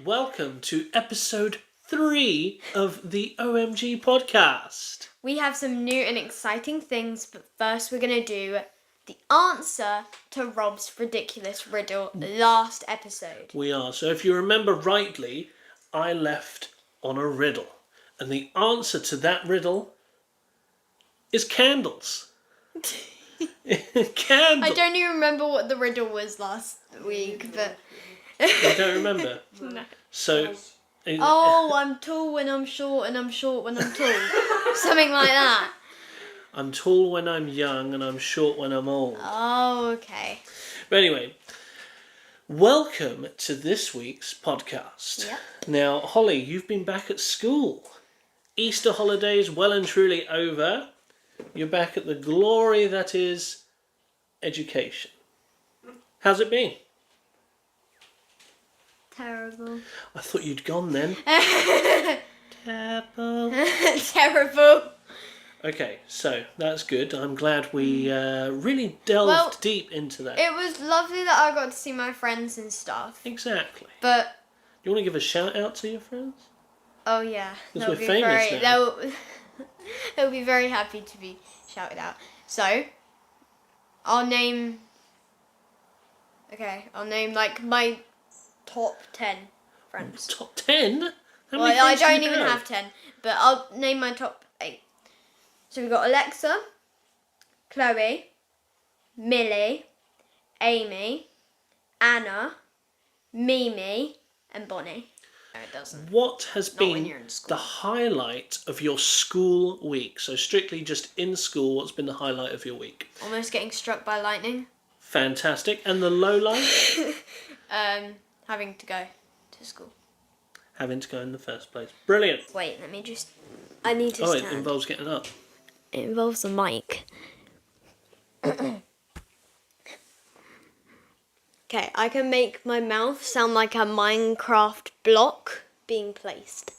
welcome to episode 3 of the OMG podcast. We have some new and exciting things, but first we're going to do the answer to Rob's ridiculous riddle last episode. We are. So if you remember rightly, I left on a riddle. And the answer to that riddle is candles. Candles. I don't even remember what the riddle was last week, but... You don't remember? No. So... Oh, I'm tall when I'm short and I'm short when I'm tall. Something like that. I'm tall when I'm young and I'm short when I'm old. Oh, okay. But anyway, welcome to this week's podcast. Yep. Now, Holly, you've been back at school. Easter holidays well and truly over. You're back at the glory that is education. How's it been? Terrible. I thought you'd gone then. Terrible. Terrible. Okay, so that's good. I'm glad we really delved deep into that. It was lovely that I got to see my friends and stuff. Exactly. But... You want to give a shout out to your friends? Oh, yeah. Because we're famous now. They'll be very happy to be shouted out. So, I'll name like my top 10 friends. Top 10? Well, I don't even have 10, but I'll name my top 8. So we've got Alexa, Chloe, Millie, Amy, Anna, Mimi, and Bonnie. No, it doesn't. What has Not when been you're in school. the highlight of your school week? So strictly just in school, what's been the highlight of your week? Almost getting struck by lightning. Fantastic. And the low light? Having to go to school. Having to go in the first place. Brilliant. Wait, I need to stand. It involves getting up. It involves a mic. Okay, I can make my mouth sound like a Minecraft block being placed.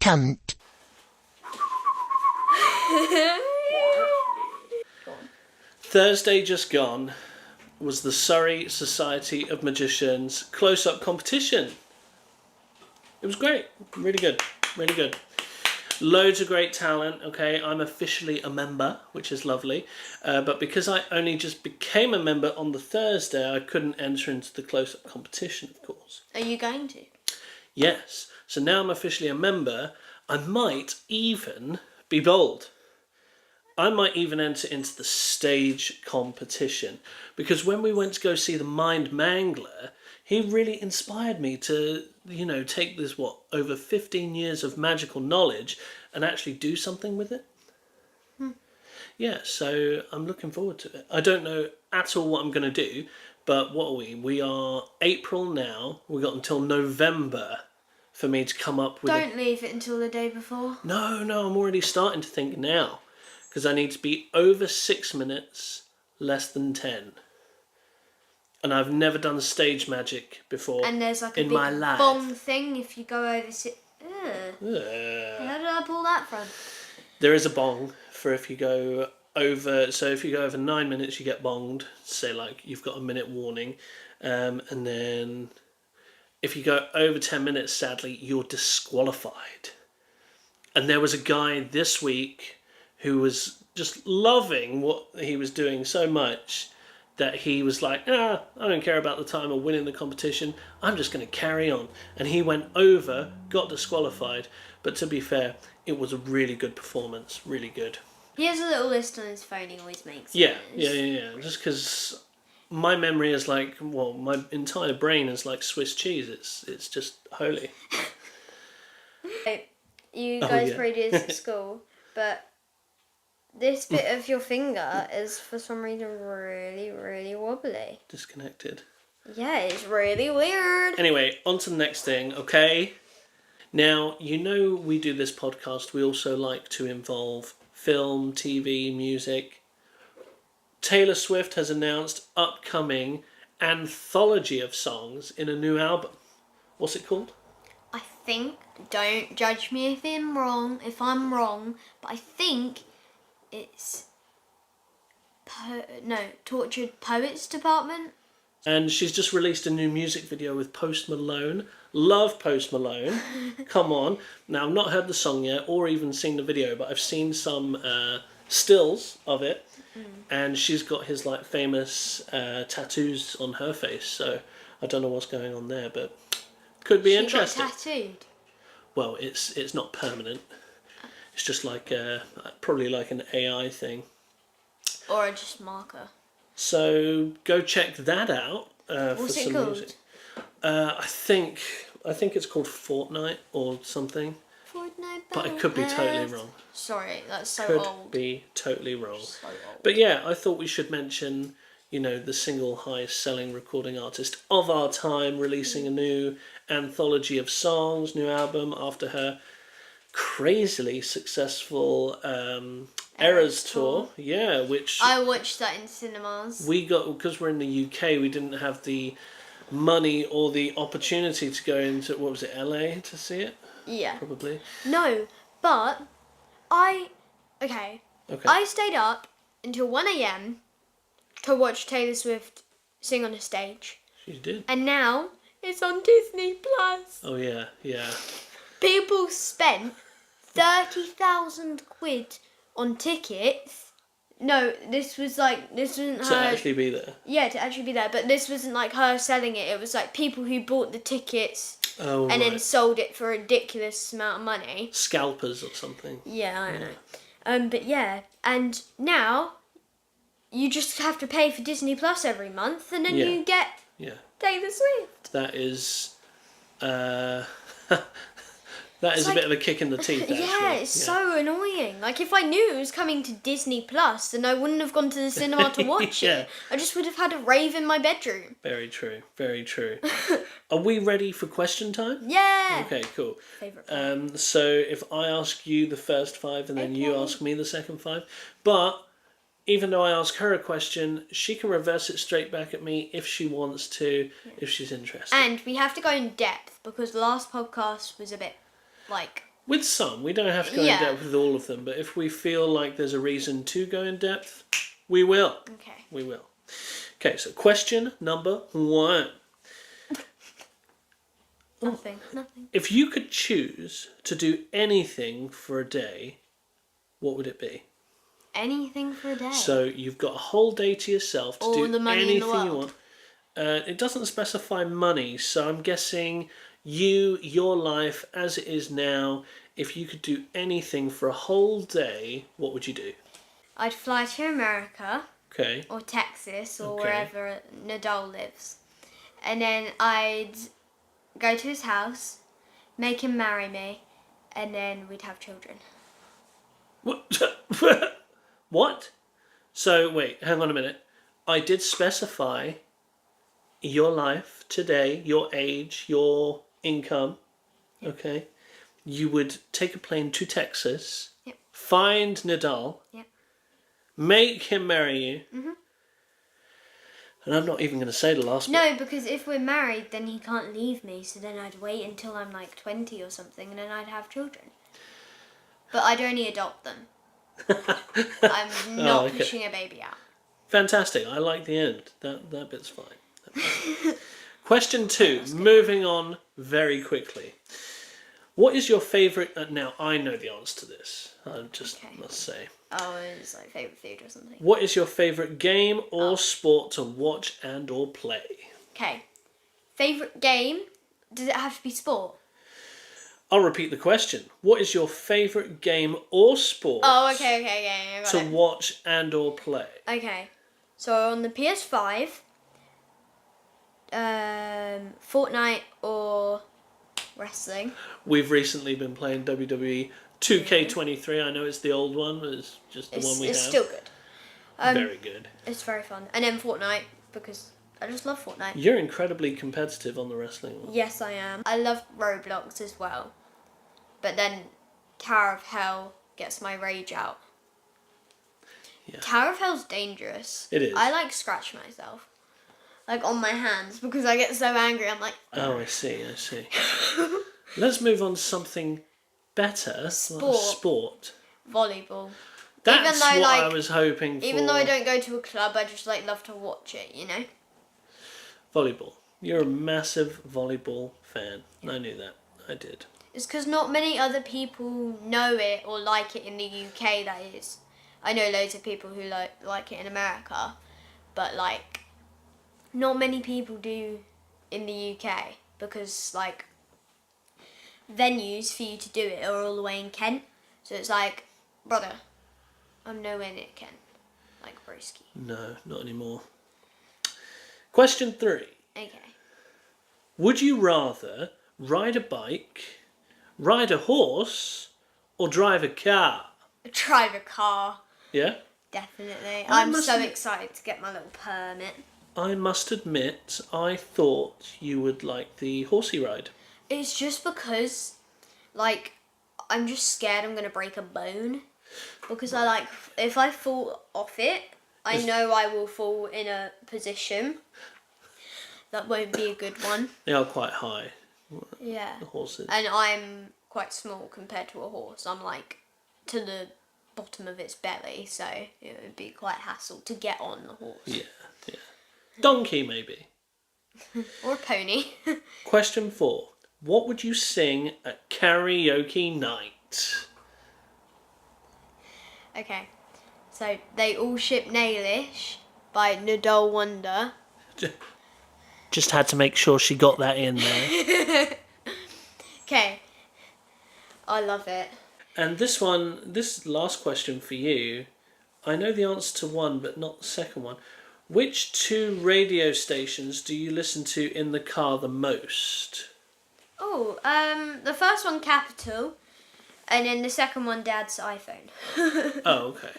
Cunt. Thursday just gone was the Surrey Society of Magicians close-up competition. It was great. Really good. Really good. Loads of great talent, okay? I'm officially a member, which is lovely. But because I only just became a member on the Thursday, I couldn't enter into the close-up competition, of course. Are you going to? Yes. So now I'm officially a member. I might even be bold. I might even enter into the stage competition. Because when we went to go see the Mind Mangler, he really inspired me to, take this, over 15 years of magical knowledge and actually do something with it. Yeah, so I'm looking forward to it. I don't know at all what I'm going to do, but what are we? We are April now. We've got until November for me to come up with... Don't leave it until the day before. No, I'm already starting to think now. Because I need to be over 6 minutes, less than 10. And I've never done stage magic before And there's like a in big my life. bomb thing if you go over... How did I pull that from? There is a bong for if you go over... So if you go over 9 minutes, you get bonged. Say like you've got a minute warning. And then if you go over 10 minutes, sadly, you're disqualified. And there was a guy this week who was just loving what he was doing so much that he was like, I don't care about the time of winning the competition, I'm just going to carry on. And he went over, got disqualified, but to be fair, it was a really good performance, really good. He has a little list on his phone he always makes. Yeah. Just because my memory is like, my entire brain is like Swiss cheese, it's just holy. You guys probably do this at school, but this bit of your finger is for some reason really, really wobbly. Disconnected. Yeah, it's really weird. Anyway, on to the next thing, okay? Now, we do this podcast, we also like to involve film, TV, music. Taylor Swift has announced upcoming anthology of songs in a new album. What's it called? I think, don't judge me if I'm wrong, but I think it's Tortured Poets Department. And she's just released a new music video with Post Malone. Love Post Malone. Come on. Now, I've not heard the song yet or even seen the video, but I've seen some stills of it. And she's got his like famous tattoos on her face. So I don't know what's going on there, but could be interesting. Got tattooed? Well, it's not permanent. It's just like probably like an AI thing. Or just marker. So go check that out for What's it some called? music. I think it's called Fortnite or something, Fortnite. but I could be totally wrong. Sorry, that's so Could old. be totally wrong. So old. But yeah, I thought we should mention, the single highest selling recording artist of our time releasing a new anthology of songs, new album after her crazily successful Eras tour. Yeah, which I watched that in cinemas. we got, because we're in the UK, we didn't have the money or the opportunity to go into, what was it, LA to see it? Yeah. Probably. No, but okay. I stayed up until 1 a.m. to watch Taylor Swift sing on a stage. She did. And now it's on Disney Plus. Oh yeah, yeah. People spent 30,000 quid on tickets. No, this wasn't To her. actually be there. Yeah, to actually be there. But this wasn't like her selling it. It was like people who bought the tickets Oh, and then right. sold it for a ridiculous amount of money. Scalpers or something. Yeah, I don't know. But yeah, and now you just have to pay for Disney Plus every month, and then Yeah. you get Yeah. Taylor Swift. That is that is a like- bit of a kick in the teeth, actually. Yeah, it's so annoying. Like, if I knew it was coming to Disney Plus, then I wouldn't have gone to the cinema to watch Yeah. it. I just would have had a rave in my bedroom. Very true, very true. Are we ready for question time? Yeah. Okay, cool. Favorite part. So if I ask you the first 5 and then you Okay. ask me the second 5, but even though I ask her a question, she can reverse it straight back at me if she wants to, if she's interested. And we have to go in depth because the last podcast was a bit like. With some, we don't have to go Yeah. in depth with all of them, but if we feel like there's a reason to go in depth, we will. Okay. We will. Okay, so question number 1. Nothing. If you could choose to do anything for a day, what would it be? Anything for a day. So you've got a whole day to yourself to All do the money in the anything you world. want. It doesn't specify money, so I'm guessing your life as it is now, if you could do anything for a whole day, what would you do? I'd fly to America Okay. or Texas or Okay. wherever Nadal lives, and then I'd go to his house, make him marry me, and then we'd have children. What? What? So, wait, hang on a minute. I did specify your life today, your age, your income. Okay. You would take a plane to Texas, Yep. find Nadal, Yep. make him marry you. Mhm. And I'm not even going to say the last bit. No, because if we're married, then he can't leave me, so then I'd wait until I'm like 20 or something, and then I'd have children. But I'd only adopt them. I'm not okay. pushing a baby out. Fantastic. I like the end. That bit's fine. Question 2. Moving on very quickly. What is your favourite... now, I know the answer to this. I just must say. Oh, it's like favourite food or something. What is your favourite game or sport to watch and or play? Okay. Favourite game? Does it have to be sport? I'll repeat the question. What is your favourite game or sport Oh, okay, I got to it. watch and or play? Okay. So on the PS5, Fortnite or wrestling. We've recently been playing WWE 2K23. I know it's the old one, but it's just the one we have. It's still good. Very good. It's very fun. And then Fortnite, because I just love Fortnite. You're incredibly competitive on the wrestling one. Yes, I am. I love Roblox as well. But then Tower of Hell gets my rage out. Yeah. Tower of Hell's dangerous. It is. I like scratch myself. Like on my hands because I get so angry. I'm like, Oh, I see. Let's move on to something better. Sport. Sport. volleyball. That's though, what like, I was hoping for. Even though I don't go to a club, I just like love to watch it, you know? Volleyball. You're a massive volleyball fan. I knew that. I did. It's because not many other people know it or like it in the UK, that is. I know loads of people who like it in America, but like not many people do in the UK because like venues for you to do it are all the way in Kent. So it's like, brother, I'm nowhere near Kent. Like broski. No, not anymore. Question 3. Okay. Would you rather ride a bike, ride a horse, or drive a car? Drive a car. Yeah? Definitely. I I'm must so admit- excited to get my little permit. I must admit, I thought you would like the horsey ride. It's just because, like, I'm just scared I'm going to break a bone. Because if I fall off it, I know I will fall in a position that won't be a good one. They are quite high, Yeah. the horses. And I'm quite small compared to a horse. I'm like to the bottom of its belly, so it would be quite hassle to get on the horse. Yeah. Donkey, maybe. Or a pony. Question 4. What would you sing at karaoke night? Okay, so They All Ship Nailish by Nadal Wonder. Just had to make sure she got that in there. Okay, I love it. And this last question for you, I know the answer to one, but not the second one. Which 2 radio stations do you listen to in the car the most? Oh, the first one Capital, and then the second one Dad's iPhone. Oh, okay.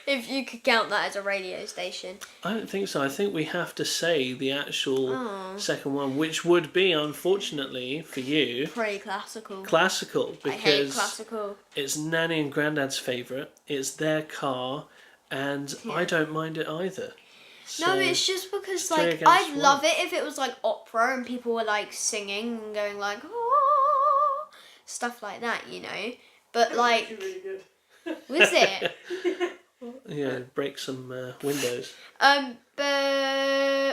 If you could count that as a radio station. I don't think so. I think we have to say the actual second one, which would be, unfortunately for you, Pretty classical. classical, I hate because classical. it's Nanny and Grandad's favourite. It's their car, and I don't mind it either. No, So, it's just because three like against I'd one. love it if it was like opera and people were like singing and going like oh, stuff like that, you know. But like, really good. was it? Yeah, break some windows. But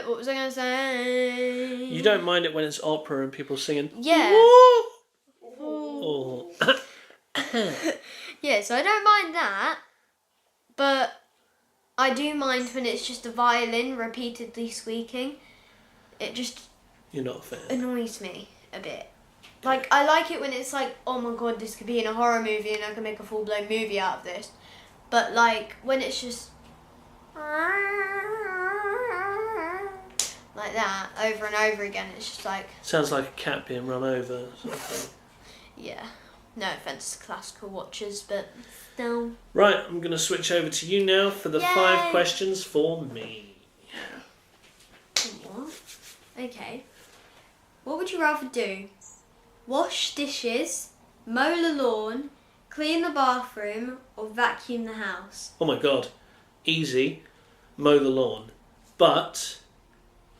what was I gonna say? You don't mind it when it's opera and people singing. Yeah. Oh. Yeah, so I don't mind that, but I do mind when it's just a violin repeatedly squeaking. It just You're not a fan. annoys me a bit. Like, I like it when it's like, oh my god, this could be in a horror movie and I can make a full-blown movie out of this. But like, when it's just like that over and over again, it's just like, Sounds like a cat being run over. Sort of thing. yeah. No offense to classical watchers, but still. Right, I'm going to switch over to you now for the 5 questions for me. What? Okay. What would you rather do? Wash dishes, mow the lawn, clean the bathroom, or vacuum the house? Oh my god. Easy. Mow the lawn. But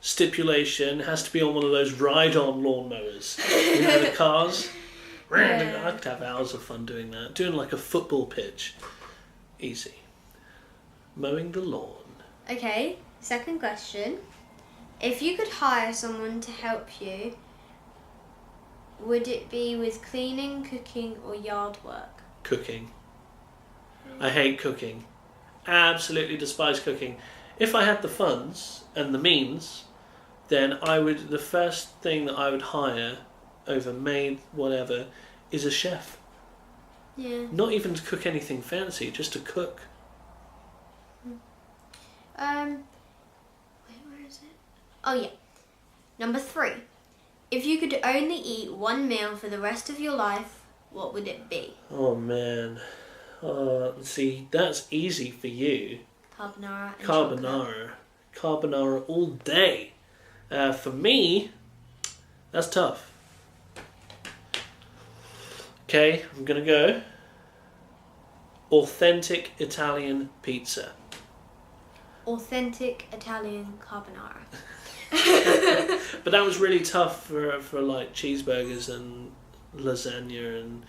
stipulation has to be on one of those ride-on lawnmowers. You know, the cars? Yeah. I could have hours of fun doing that. Doing like a football pitch. Easy. Mowing the lawn. Okay, second question. If you could hire someone to help you, would it be with cleaning, cooking, or yard work? Cooking. I hate cooking. Absolutely despise cooking. If I had the funds and the means, then the first thing that I would hire over maid, whatever, is a chef. Yeah. Not even to cook anything fancy, just to cook. Where is it? Oh yeah. Number 3. If you could only eat one meal for the rest of your life, what would it be? Oh man. See, that's easy for you. Carbonara and Carbonara. chocolate. Carbonara all day. For me, that's tough. Okay, I'm gonna go. Authentic Italian pizza. Authentic Italian carbonara. But that was really tough for like cheeseburgers and lasagna and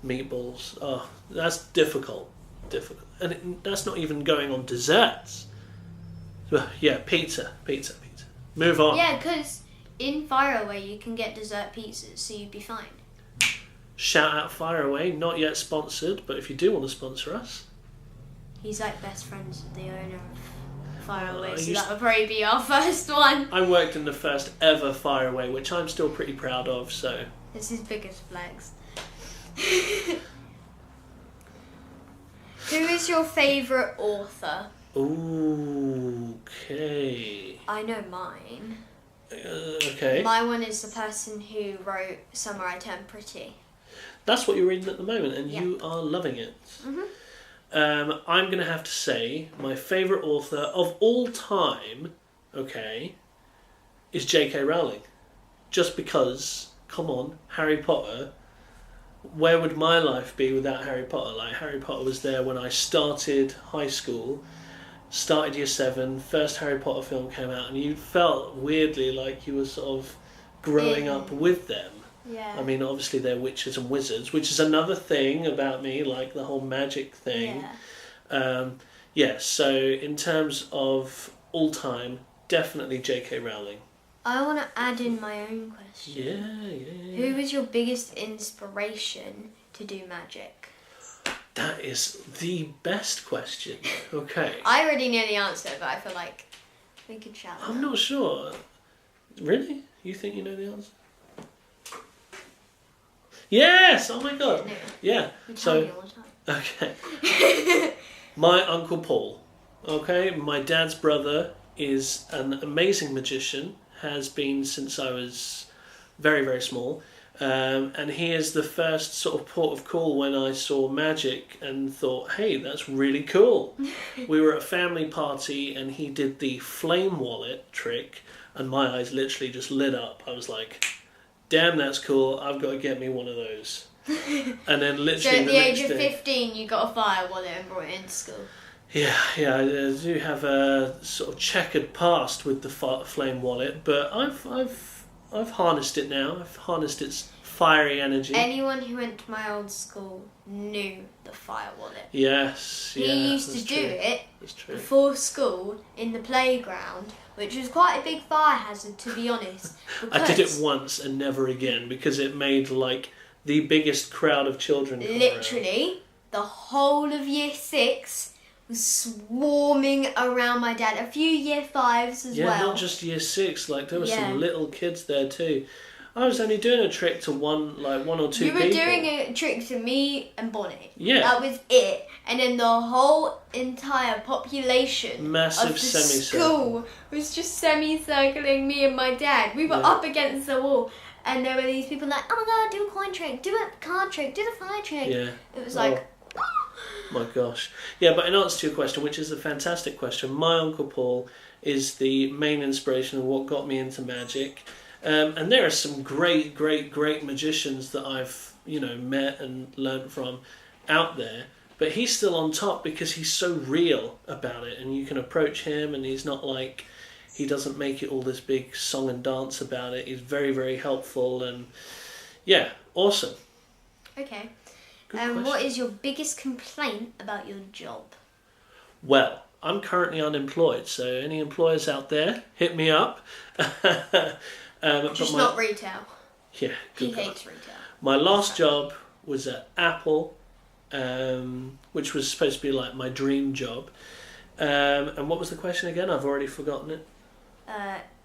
meatballs. Oh, that's difficult. difficult. And that's not even going on desserts. Well, yeah, pizza. Move on. Yeah, because in Faraway you can get dessert pizzas, so you'd be fine. Shout out Faraway, not yet sponsored, but if you do want to sponsor us. He's like best friends with the owner of Faraway, so used that would probably be our first one. I worked in the first ever Faraway, which I'm still pretty proud of, so. It's his biggest flex. Who is your favourite author? Okay. I know mine. Okay. My one is the person who wrote Summer I Turned Pretty. That's what you're reading at the moment, and Yeah. you are loving it. Mhm. I'm going to have to say my favourite author of all time, okay, is J.K. Rowling. Just because, come on, Harry Potter, where would my life be without Harry Potter? Like, Harry Potter was there when I started high school, started year 7, first Harry Potter film came out, and you felt weirdly like you were sort of growing up with them. Yeah. I mean, obviously they're witches and wizards, which is another thing about me, like the whole magic thing. Yeah. So in terms of all time, definitely J.K. Rowling. I want to add in my own question. Yeah. Who was your biggest inspiration to do magic? That is the best question. Okay. I already know the answer, but I feel like we could shout it I'm out. not sure. Really? You think you know the answer? Yes! Oh my god. No, Yeah. you tell So, me all the time. okay. My Uncle Paul. Okay, my dad's brother is an amazing magician, has been since I was very, very small. And he is the first sort of port of call when I saw magic and thought, hey, that's really cool. We were at a family party and he did the flame wallet trick and my eyes literally just lit up. I was like, damn, that's cool. I've got to get me one of those. And then So literally at the next age of day, 15, you got a fire wallet and brought it into school. Yeah, I do have a sort of checkered past with the flame wallet, but I've harnessed it now. I've harnessed its fiery energy. Anyone who went to my old school knew the fire wallet. Yes, yeah. He used to that's do true. it That's true. before school in the playground, which was quite a big fire hazard, to be honest. I did it once and never again because it made like the biggest crowd of children come around. Literally, the whole of year 6 was swarming around my dad. A few year 5s as Yeah, well. not just year 6. Like there were Yeah. some little kids there too. I was only doing a trick to one or two You were people. doing a trick to me and Bonnie. Yeah. That was it. And then the whole entire population Massive of the semicircle. school was just semicircling me and my dad. We were Yeah. up against the wall. And there were these people like, oh my god, do a coin trick, do a card trick, do the fire trick. Yeah. It was like... My gosh. Yeah, but in answer to your question, which is a fantastic question, my Uncle Paul is the main inspiration of what got me into magic. And there are some great magicians that I've, met and learnt from out there. But he's still on top because he's so real about it. And you can approach him and he's not like, he doesn't make it all this big song and dance about it. He's very, very helpful and yeah, awesome. Okay. Good What question. is your biggest complaint about your job? Well, I'm currently unemployed, so any employers out there, hit me up. Just not retail. Yeah, He good God. hates retail. My last job was at Apple, which was supposed to be like my dream job. And what was the question again? I've already forgotten it.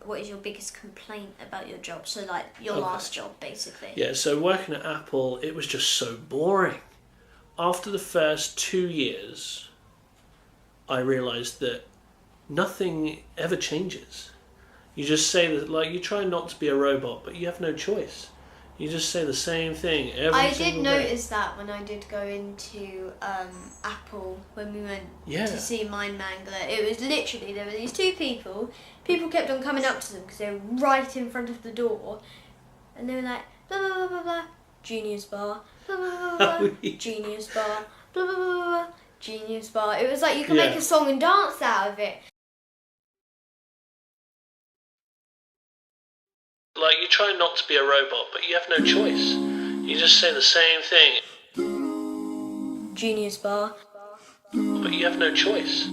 What is your biggest complaint about your job? So like your Okay. last job, basically. Yeah, so working at Apple, it was just so boring. After the first 2 years, I realised that nothing ever changes. You just say that, like, you try not to be a robot, but you have no choice. You just say the same thing every I single did day. notice that when I did go into Apple when we went Yeah. to see Mind Mangler. It was literally, there were these two people. People kept on coming up to them because they were right in front of the door. And they were like, blah, blah, blah, blah, blah, Genius Bar, blah, blah, blah, blah, blah, Genius Bar, blah, blah, blah, blah, blah, Genius Bar. It was like you could Yeah. make a song and dance out of it. Like, you try not to be a robot, but you have no choice. You just say the same thing. Genius Bar, But you have no choice.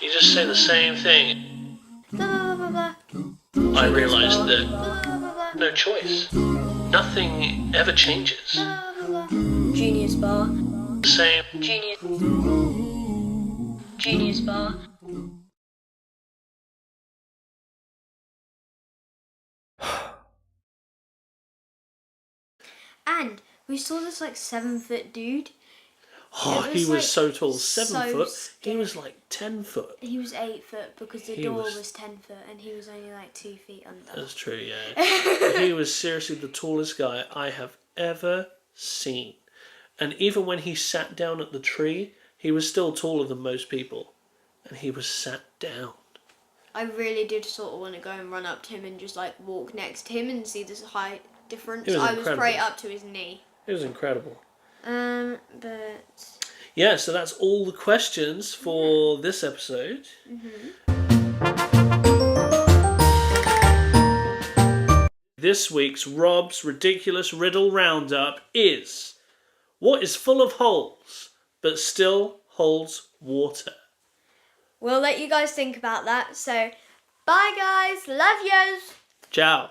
You just say the same thing. Blah, blah, blah, blah. I realised Blah, that blah, blah, blah. no choice. Nothing ever changes. Blah, blah, blah. Genius bar. The same. Genius bar. And we saw this like 7-foot dude. Oh, he was like, so tall. 7 so foot. scary. He was like 10 foot. He was 8 foot because the He door was- was 10 foot and he was only like 2 feet under. That's true, yeah. He was seriously the tallest guy I have ever seen. And even when he sat down at the tree, he was still taller than most people. And he was sat down. I really did sort of want to go and run up to him and just like walk next to him and see this height difference. It was I was incredible. right up to his knee. It was incredible. But Yeah, so that's all the questions for this episode. This week's Rob's Ridiculous Riddle Roundup is: what is full of holes but still holds water? we'll let you guys think about that. So, bye guys, love yous. Ciao.